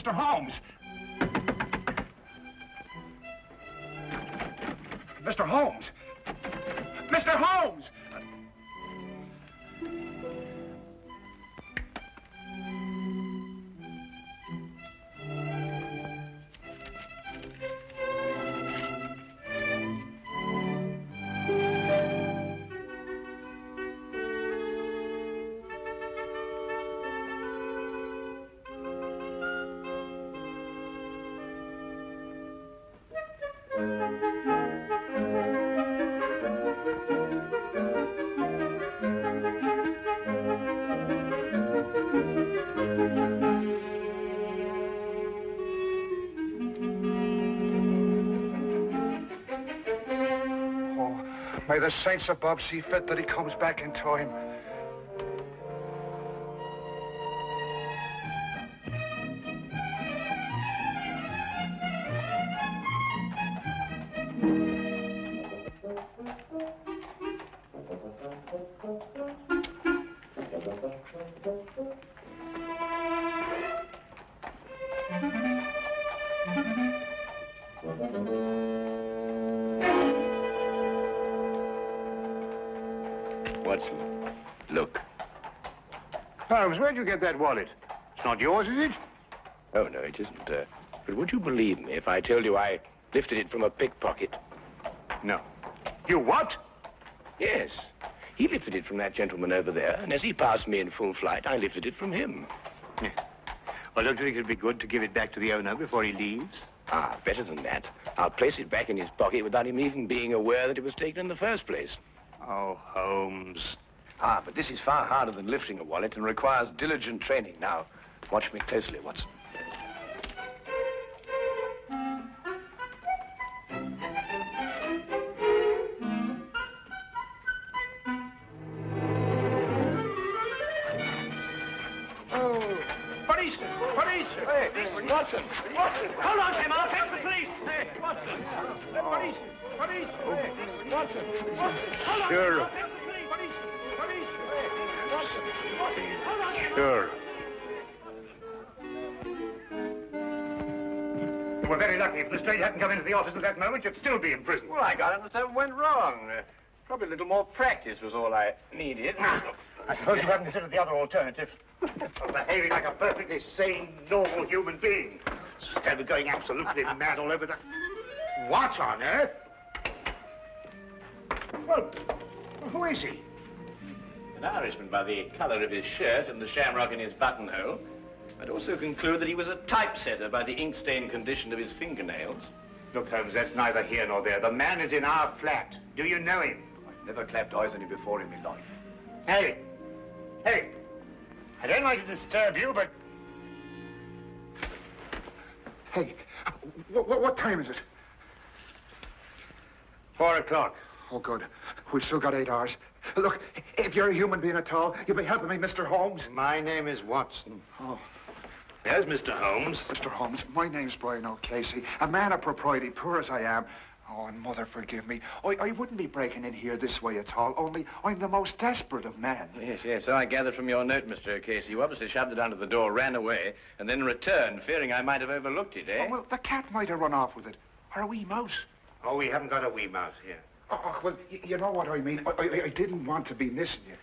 Mr. Holmes! Mr. Holmes! Mr. Holmes! May the saints above see fit that he comes back in time. Watson, look. Holmes, where'd you get that wallet? It's not yours, is it? Oh, no, it isn't. But would you believe me if I told you I lifted it from a pickpocket? No. You what? Yes. He lifted it from that gentleman over there, and as he passed me in full flight, I lifted it from him. Yeah. Well, don't you think it'd be good to give it back to the owner before he leaves? Ah, better than that. I'll place it back in his pocket without him even being aware that it was taken in the first place. Oh, Holmes. Ah, but this is far harder than lifting a wallet and requires diligent training. Now, watch me closely, Watson. Oh, police! Police! Hey, Watson! Watson! Hold on, Tim, I'll take the police! Hey, Watson! Police! Police! Hey, Watson! Hold on! Sure. Police! Police! Hey, Watson! Hold on, Tim! Sure. You were very lucky. If Lestrade hadn't come into the office at that moment, you'd still be in prison. Well, I got it and something went wrong. Probably a little more practice was all I needed. I suppose you haven't considered the other alternative. Behaving like a perfectly sane, normal human being. Instead of going absolutely mad all over the... What on earth? Well, who is he? An Irishman by the colour of his shirt and the shamrock in his buttonhole. I'd also conclude that he was a typesetter by the ink-stained condition of his fingernails. Look, Holmes, that's neither here nor there. The man is in our flat. Do you know him? I've never clapped eyes on him before in my life. Hey! Hey! I don't like to disturb you, but... Hey, what time is it? 4 o'clock. Oh, good. We've still got 8 hours. Look, if you're a human being at all, you'll be helping me, Mr. Holmes. My name is Watson. Oh. There's Mr. Holmes. Mr. Holmes, my name's Brian O'Casey, a man of propriety, poor as I am. Oh, and Mother, forgive me. I wouldn't be breaking in here this way at all, only I'm the most desperate of men. Yes, so I gathered from your note, Mr. O'Casey. You obviously shoved it under the door, ran away, and then returned, fearing I might have overlooked it, eh? Oh, well, the cat might have run off with it. Or a wee mouse. Oh, we haven't got a wee mouse here. Oh, well, you know what I mean. I didn't want to be missing you.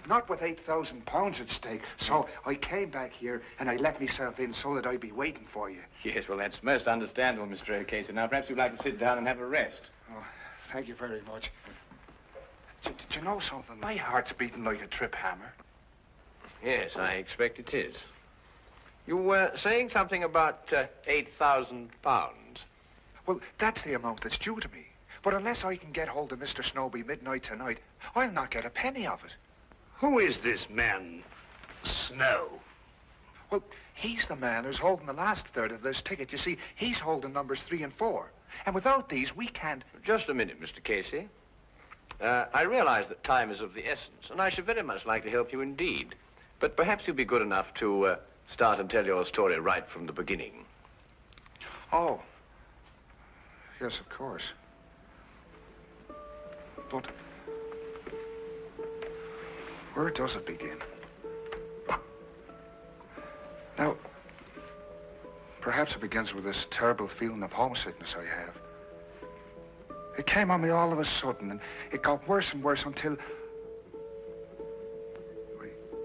Not with £8,000 at stake. So I came back here and I let myself in so that I'd be waiting for you. Yes, well, that's most understandable, Mr. O'Casey. Now, perhaps you'd like to sit down and have a rest. Oh, thank you very much. Did you know something? My heart's beating like a trip hammer. Yes, I expect it is. You were saying something about £8,000. Well, that's the amount that's due to me. But unless I can get hold of Mr. Snowby midnight tonight, I'll not get a penny of it. Who is this man, Snow? Well, he's the man who's holding the last third of this ticket. You see, he's holding numbers 3 and 4. And without these, we can't... Just a minute, Mr. Casey. I realize that time is of the essence, and I should very much like to help you indeed. But perhaps you'll be good enough to start and tell your story right from the beginning. Oh. Yes, of course. But where does it begin? Now, Perhaps it begins with this terrible feeling of homesickness I have. It came on me all of a sudden, and it got worse and worse until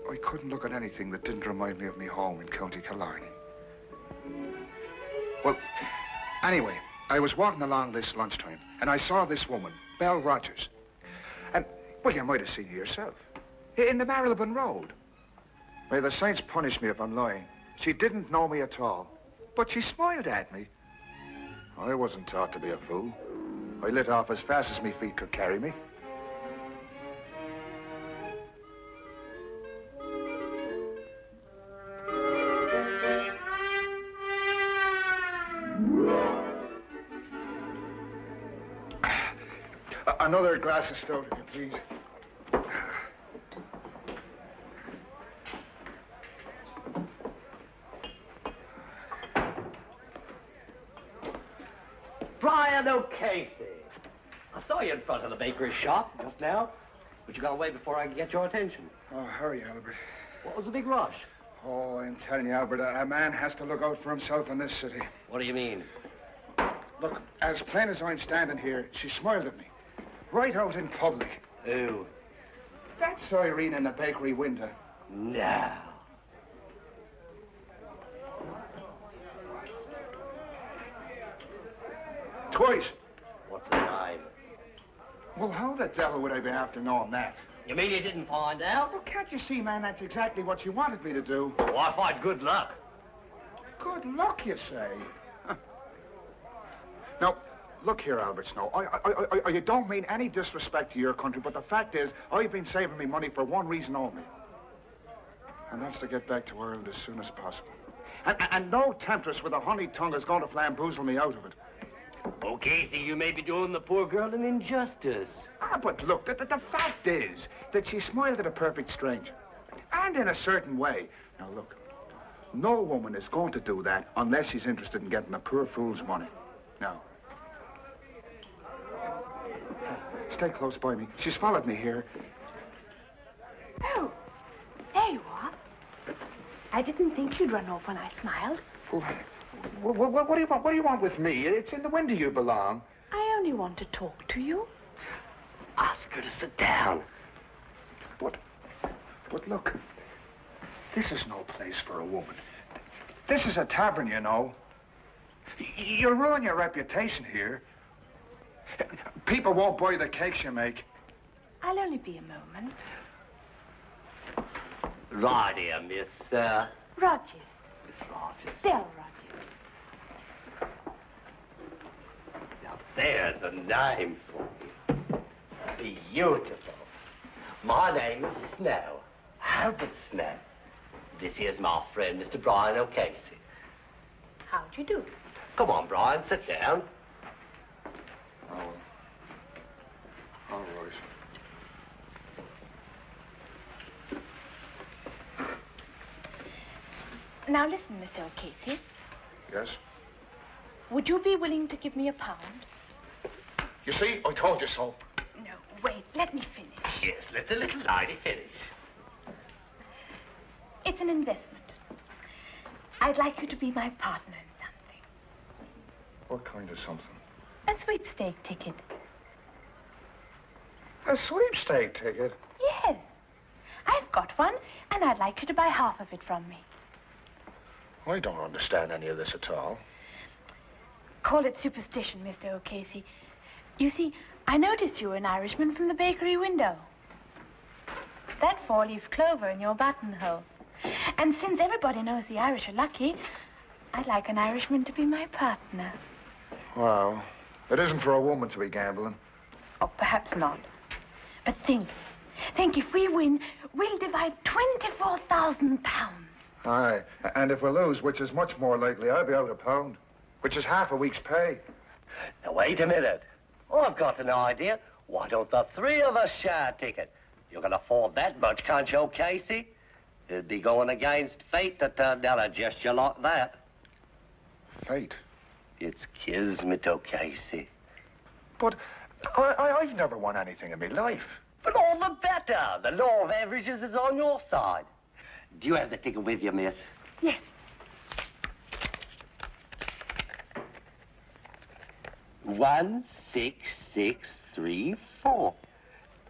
I couldn't look at anything that didn't remind me of me home in County Killarney. Well, anyway, I was walking along this lunchtime, and I saw this woman, Belle Rogers. And, well, you might have seen her yourself. In the Marylebone Road. May the saints punish me if I'm lying. She didn't know me at all, but she smiled at me. I wasn't taught to be a fool. I lit off as fast as my feet could carry me. Another glass of stout, if you please. Brian O'Casey. I saw you in front of the bakery shop just now, but you got away before I could get your attention. Oh, hurry, Albert. What was the big rush? Oh, I'm telling you, Albert, a man has to look out for himself in this city. What do you mean? Look, as plain as I'm standing here, she smiled at me. Right out in public. Who? That's Irene in the bakery window. No. Twice. What's the name? Well, how the devil would I be after knowing that? You mean you didn't find out? Well, can't you see, man, that's exactly what you wanted me to do. Oh, I find good luck. Good luck, you say? Now, look here, Albert Snow. I don't mean any disrespect to your country, but the fact is, I've been saving me money for one reason only. And that's to get back to Ireland as soon as possible. And no temptress with a honey tongue is going to flamboozle me out of it. Oh, Casey, you may be doing the poor girl an injustice. Ah, but look, the fact is that she smiled at a perfect stranger. And in a certain way. Now, look, no woman is going to do that unless she's interested in getting a poor fool's money. Now, stay close by me. She's followed me here. Oh, there you are. I didn't think you'd run off when I smiled. Well, what do you want? What do you want with me? It's in the window you belong. I only want to talk to you. Ask her to sit down. But look, this is no place for a woman. This is a tavern, you know. You'll ruin your reputation here. People won't buy the cakes you make. I'll only be a moment. Right here, Miss, Rogers. Miss Rogers. Belle Rogers. Now, there's a name for you. Beautiful. My name is Snow. Albert Snow. This here's my friend, Mr. Brian O'Casey. How'd you do? Come on, Brian, sit down. Oh, all right. Now listen, Mr. O'Casey. Yes? Would you be willing to give me £1? You see, I told you so. No, wait, let me finish. Yes, let the little lady finish. It's an investment. I'd like you to be my partner in something. What kind of something? A sweepstake ticket. A sweepstake ticket? Yes. I've got one, and I'd like you to buy half of it from me. I don't understand any of this at all. Call it superstition, Mr. O'Casey. You see, I noticed you were an Irishman from the bakery window. That four-leaf clover in your buttonhole. And since everybody knows the Irish are lucky, I'd like an Irishman to be my partner. Well, it isn't for a woman to be gambling. Oh, perhaps not. But think if we win, we'll divide £24,000. Aye, and if we lose, which is much more likely, I'll be out £1, which is half a week's pay. Now, wait a minute. I've got an idea. Why don't the three of us share a ticket? You can afford that much, can't you, O'Casey? It'd be going against fate to turn down a gesture like that. Fate? It's kismet, O'Casey. But I've never won anything in my life. But all the better. The law of averages is on your side. Do you have the ticket with you, miss? Yes. 16634.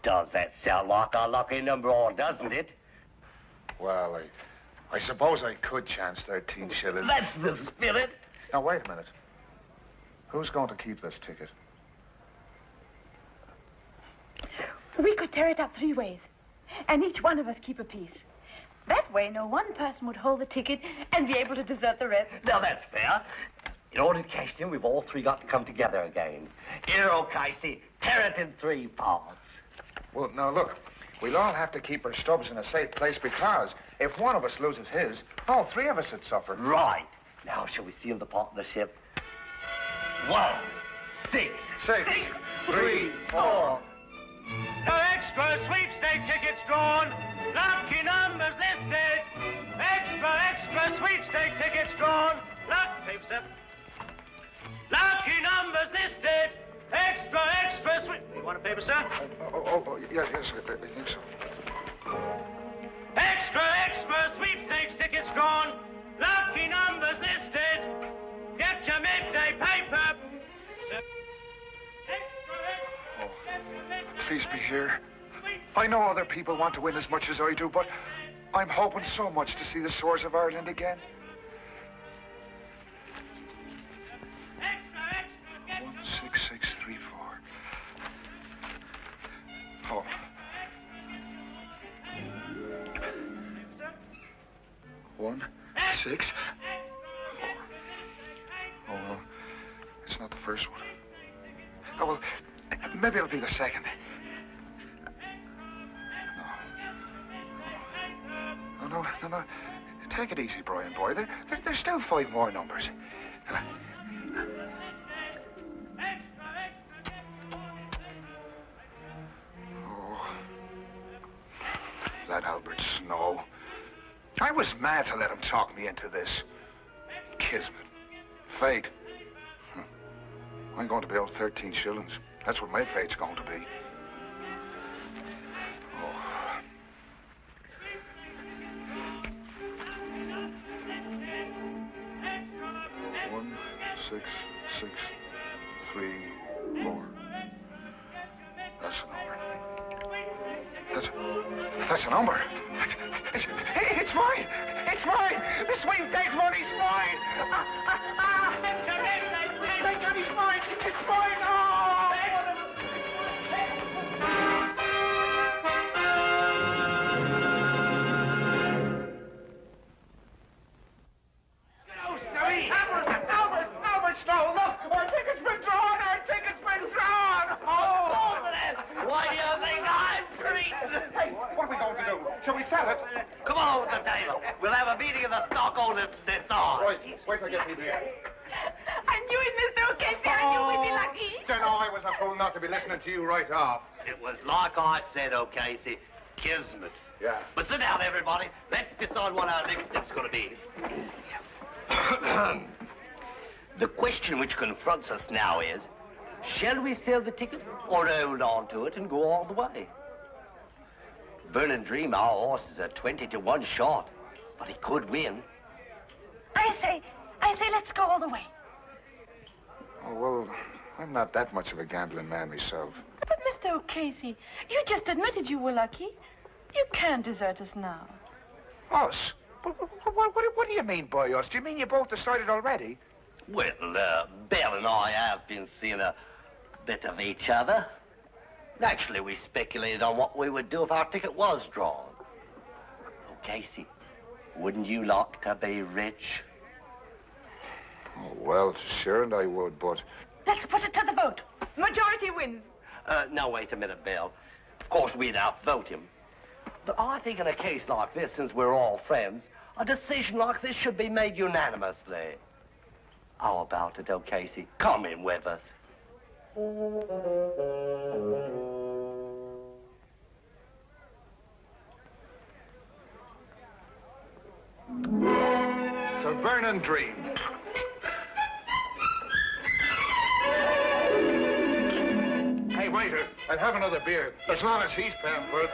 Does that sound like a lucky number, or doesn't it? Well, I suppose I could chance 13 shillings. That's the spirit. Now, wait a minute. Who's going to keep this ticket? We could tear it up 3 ways, and each one of us keep a piece. That way, no one person would hold the ticket and be able to desert the rest. Now, that's fair. In order to cash it in, we've all three got to come together again. Here, Casey, tear it in 3 parts. Well, now, look. We'll all have to keep our stubs in a safe place because if one of us loses his, all 3 of us would suffer. Right. Now, shall we seal the partnership? 1, 6, 6, 3, 4. No extra sweepstake tickets drawn. Lucky numbers listed. Extra sweepstake tickets drawn. Paper, sir. Lucky numbers listed. Extra sweep. You want a paper, sir? Yes, I think so. Extra sweepstakes tickets drawn. Lucky numbers listed. Get your midday paper. Please be here. I know other people want to win as much as I do, but I'm hoping so much to see the Swords of Ireland again. 16634. Oh. One, 6, 4. Oh, well, it's not the first one. Oh, well, maybe it'll be the second. No. Take it easy, Brian, boy. There's still 5 more numbers. Oh, that Albert Snow. I was mad to let him talk me into this. Kismet. Fate. I'm going to be owed 13 shillings. That's what my fate's going to be. Oh. 1, 6, 6, 3, 4. That's a number. That's a number. It's mine. It's mine. The sweepstake money's mine. It's mine. It's mine. Oh! Albert Snow, look! Our ticket's been drawn! Our ticket's been drawn! Oh! Why do you think I'm treating? Hey, what are we going to do? Shall we sell it? Come on with the table. We'll have a meeting of the stockholders to decide. Right, wait till I get me there. I knew it, Mr. O'Casey. I knew we'd be lucky. Don't know, I was a fool not to be listening to you right off. It was like I said, O'Casey. Kismet. Yeah. But sit down, everybody. Let's decide what our next step's going to be. The question which confronts us now is, shall we sell the ticket or hold on to it and go all the way? Burning Dream, our horse is a 20-to-1 shot, but he could win. I say, let's go all the way. Oh, well, I'm not that much of a gambling man myself. But, Mr. O'Casey, you just admitted you were lucky. You can't desert us now. Us? What do you mean by us? Do you mean you both decided already? Well, Belle and I have been seeing a bit of each other. Naturally, we speculated on what we would do if our ticket was drawn. Oh, Casey, wouldn't you like to be rich? Oh, well, sure, and I would, but... Let's put it to the vote. Majority wins. Now, wait a minute, Belle. Of course, we'd outvote him. But I think in a case like this, since we're all friends, a decision like this should be made unanimously. How about it, Casey? Come in with us. It's a burning dream. Hey, waiter, I'll have another beer, as long as he's paying for it.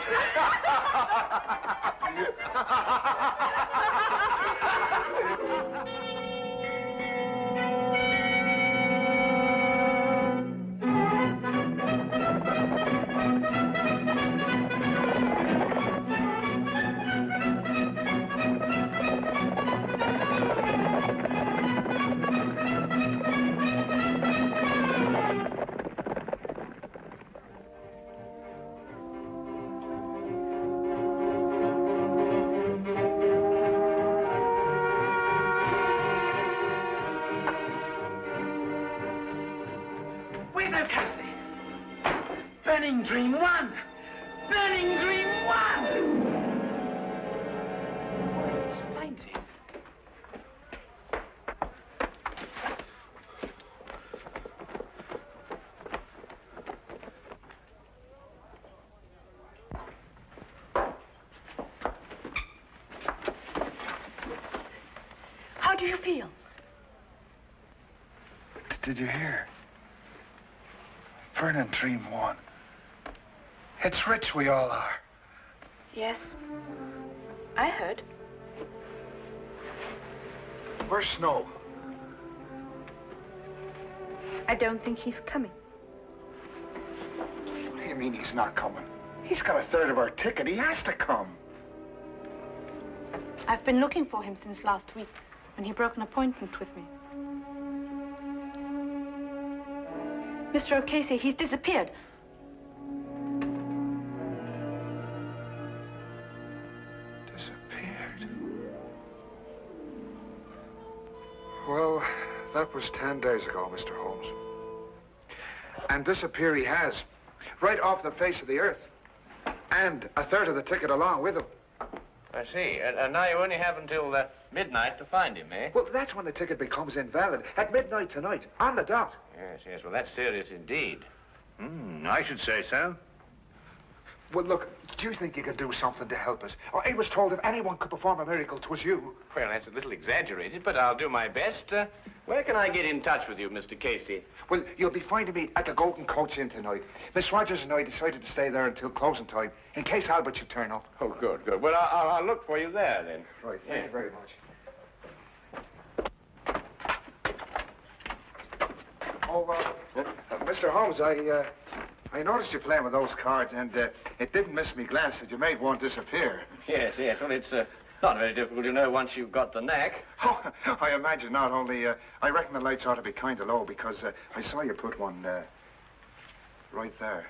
Burning Dream 1! Burning Dream 1! Finds it. How do you feel? Did you hear? Burning Dream 1. It's rich we all are. Yes. I heard. Where's Snow? I don't think he's coming. What do you mean he's not coming? He's got a third of our ticket. He has to come. I've been looking for him since last week, when he broke an appointment with me. Mr. O'Casey, he's disappeared. Disappeared? Well, that was 10 days ago, Mr. Holmes. And disappear he has, right off the face of the earth. And a third of the ticket along with him. I see. And now you only have until midnight to find him, eh? Well, that's when the ticket becomes invalid. At midnight tonight, on the dot. Yes, yes. Well, that's serious indeed. I should say so. Well, look, do you think you could do something to help us? Oh, I was told if anyone could perform a miracle, 'twas you. Well, that's a little exaggerated, but I'll do my best. Where can I get in touch with you, Mr. Casey? Well, you'll be finding me at the Golden Coach Inn tonight. Miss Rogers and I decided to stay there until closing time, in case Albert should turn up. Oh, good, good. Well, I'll look for you there, then. Right, thank you very much. Mr. Holmes, I noticed you playing with those cards, and it didn't miss me glance that you made one disappear. Yes, yes. Well, it's not very difficult to know once you've got the knack. Oh, I imagine not. Only, I reckon the lights ought to be kind of low, because I saw you put one right there.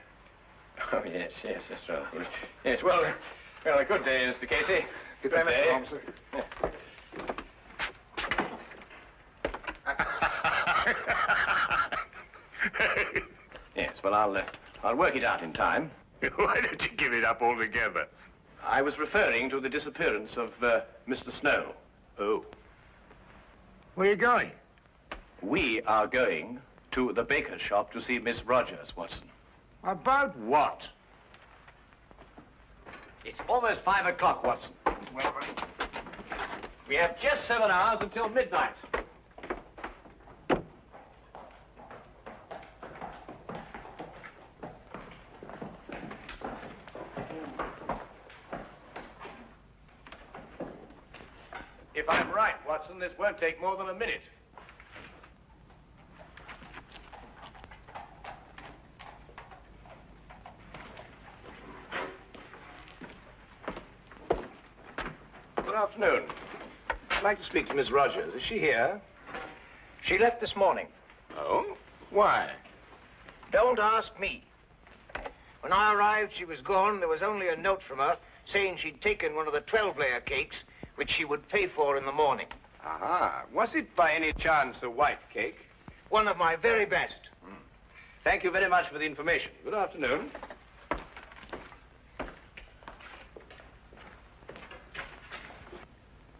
Oh, yes, yes, that's right. Yes, well, a good day, Mr. Casey. Good day, Mr. Holmes, sir. Yes, well, I'll work it out in time. Why don't you give it up altogether? I was referring to the disappearance of Mr. Snow. Oh. Where are you going? We are going to the baker's shop to see Miss Rogers, Watson. About what? It's almost 5 o'clock, Watson. Well, We have just 7 hours until midnight. If I'm right, Watson, this won't take more than a minute. Good afternoon. I'd like to speak to Miss Rogers. Is she here? She left this morning. Oh? Why? Don't ask me. When I arrived, she was gone. There was only a note from her saying she'd taken one of the 12-layer cakes, which she would pay for in the morning. Aha. Was it by any chance a white cake? One of my very best. Thank you very much for the information. Good afternoon.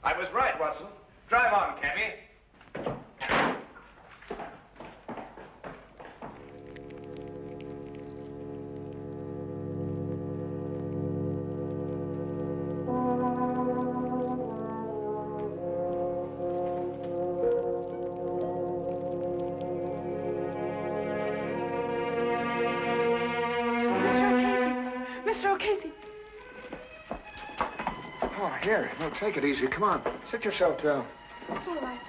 I was right, Watson. Drive on, cabby. Here, no, take it easy. Come on, sit yourself down. It's all right.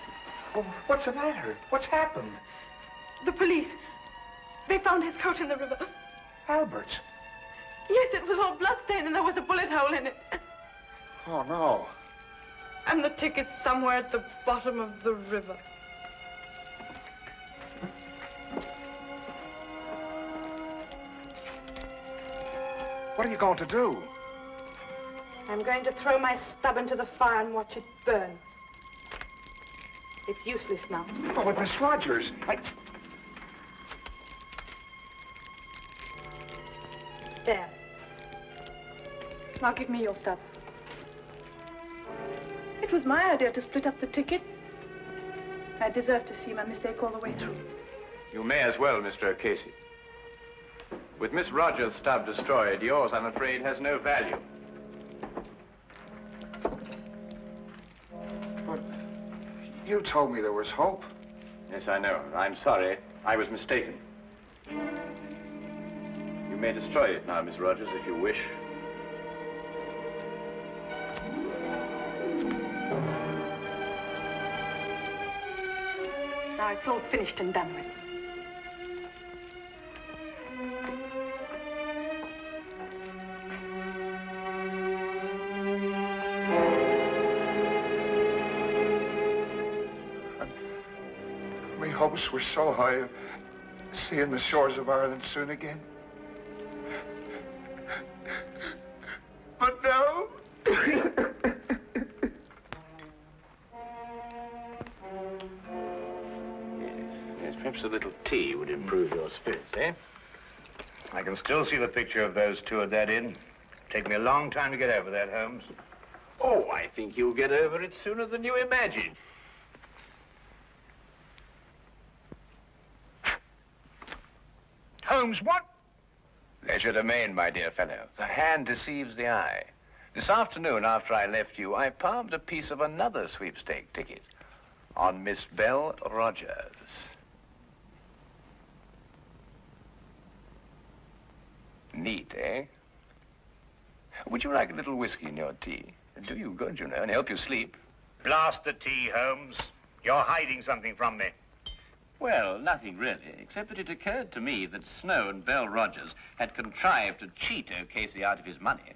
Oh, what's the matter? What's happened? The police. They found his coat in the river. Albert's. Yes, it was all bloodstained and there was a bullet hole in it. Oh, no. And the ticket's somewhere at the bottom of the river. What are you going to do? I'm going to throw my stub into the fire and watch it burn. It's useless now. Oh, but Miss Rogers, There. Now give me your stuff. It was my idea to split up the ticket. I deserve to see my mistake all the way through. You may as well, Mr. O'Casey. With Miss Rogers' stub destroyed, yours, I'm afraid, has no value. But you told me there was hope. Yes, I know. I'm sorry. I was mistaken. You may destroy it now, Miss Rogers, if you wish. Now it's all finished and done with. My hopes were so high of seeing the shores of Ireland soon again. But now... Yes, perhaps a little tea would improve your spirits, eh? I can still see the picture of those two at that inn. Take me a long time to get over that, Holmes. Oh, I think you'll get over it sooner than you imagine. Holmes, what? Leisure domain, my dear fellow. The hand deceives the eye. This afternoon, after I left you, I palmed a piece of another sweepstake ticket on Miss Belle Rogers. Neat, eh? Would you like a little whiskey in your tea? It'll do you good, you know, and help you sleep. Blast the tea, Holmes. You're hiding something from me. Well, nothing really, except that it occurred to me that Snow and Belle Rogers had contrived to cheat O'Casey out of his money.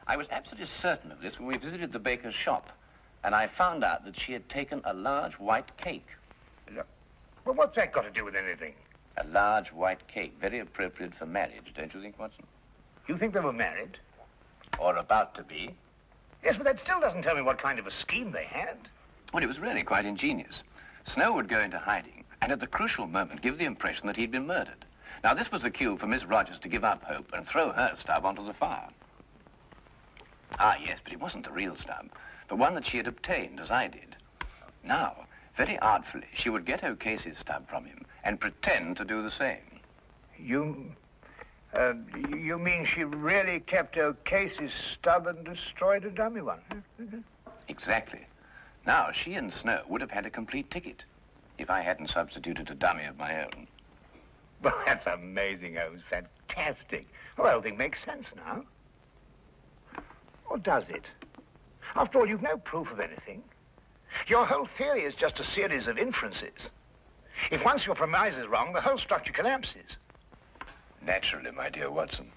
I was absolutely certain of this when we visited the baker's shop, and I found out that she had taken a large white cake. Well, what's that got to do with anything? A large white cake, very appropriate for marriage, don't you think, Watson? You think they were married? Or about to be. Yes, but that still doesn't tell me what kind of a scheme they had. Well, it was really quite ingenious. Snow would go into hiding, and at the crucial moment give the impression that he'd been murdered. Now, this was the cue for Miss Rogers to give up hope and throw her stub onto the fire. Ah, yes, but it wasn't the real stub, but one that she had obtained, as I did. Now, very artfully, she would get O'Casey's stub from him and pretend to do the same. You mean she really kept O'Casey's stub and destroyed a dummy one? Exactly. Now, she and Snow would have had a complete ticket if I hadn't substituted a dummy of my own. Well, that's amazing, Holmes. Fantastic. Well, the whole thing makes sense now. Or does it? After all, you've no proof of anything. Your whole theory is just a series of inferences. If once your premise is wrong, the whole structure collapses. Naturally, my dear Watson.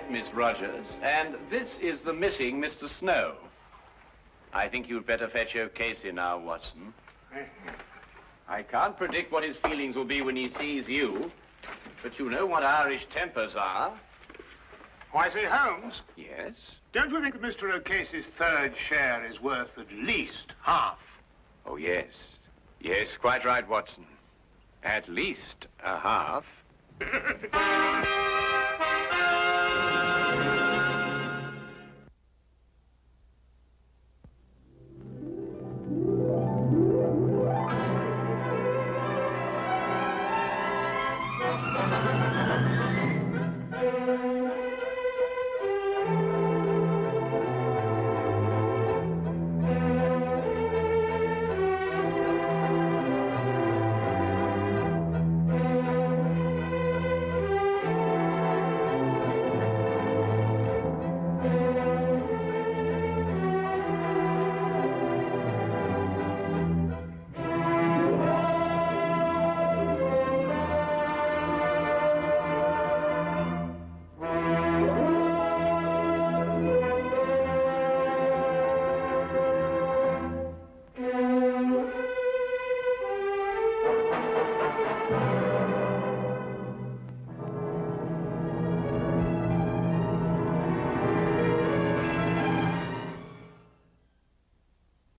Miss Rogers, and this is the missing Mr. Snow. I think you'd better fetch O'Casey now, Watson. I can't predict what his feelings will be when he sees you, but you know what Irish tempers are. Why, say, Holmes? Yes? Don't you think that Mr. O'Casey's third share is worth at least half? Oh, yes. Yes, quite right, Watson. At least a half.